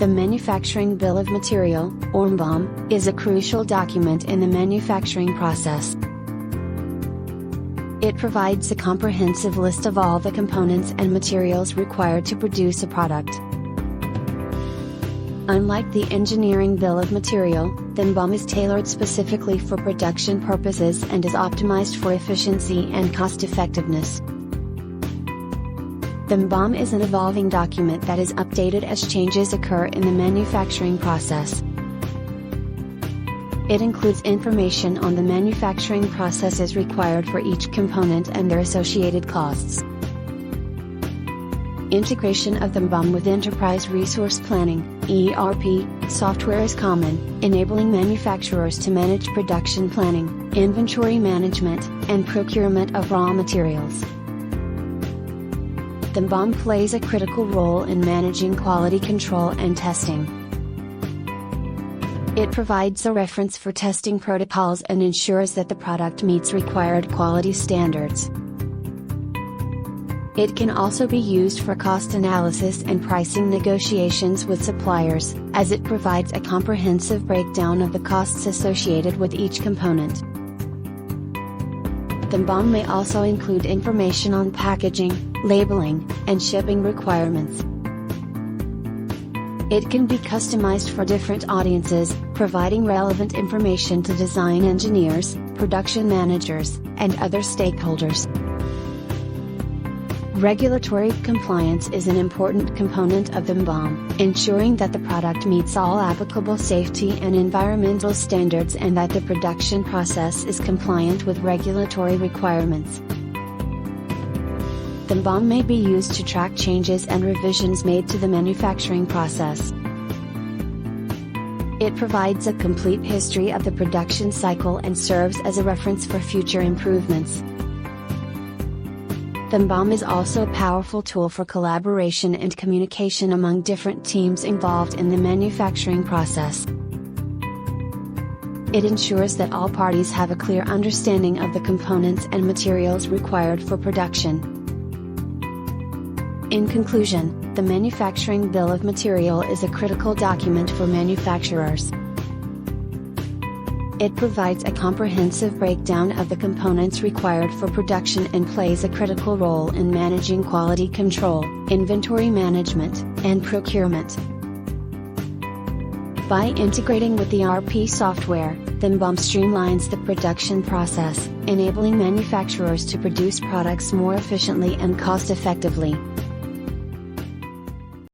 The Manufacturing Bill of Material, or MBoM, is a crucial document in the manufacturing process. It provides a comprehensive list of all the components and materials required to produce a product. Unlike the Engineering Bill of Material, the MBoM is tailored specifically for production purposes and is optimized for efficiency and cost-effectiveness. The MBoM is an evolving document that is updated as changes occur in the manufacturing process. It includes information on the manufacturing processes required for each component and their associated costs. Integration of the MBoM with Enterprise Resource Planning (ERP) software is common, enabling manufacturers to manage production planning, inventory management, and procurement of raw materials. The MBoM plays a critical role in managing quality control and testing. It provides a reference for testing protocols and ensures that the product meets required quality standards. It can also be used for cost analysis and pricing negotiations with suppliers, as it provides a comprehensive breakdown of the costs associated with each component. The MBoM may also include information on packaging, labeling, and shipping requirements. It can be customized for different audiences, providing relevant information to design engineers, production managers, and other stakeholders. Regulatory compliance is an important component of the MBoM, ensuring that the product meets all applicable safety and environmental standards and that the production process is compliant with regulatory requirements. The MBoM may be used to track changes and revisions made to the manufacturing process. It provides a complete history of the production cycle and serves as a reference for future improvements. The MBoM is also a powerful tool for collaboration and communication among different teams involved in the manufacturing process. It ensures that all parties have a clear understanding of the components and materials required for production. In conclusion, the Manufacturing Bill of Material is a critical document for manufacturers. It provides a comprehensive breakdown of the components required for production and plays a critical role in managing quality control, inventory management, and procurement. By integrating with the ERP software, the MBoM streamlines the production process, enabling manufacturers to produce products more efficiently and cost-effectively.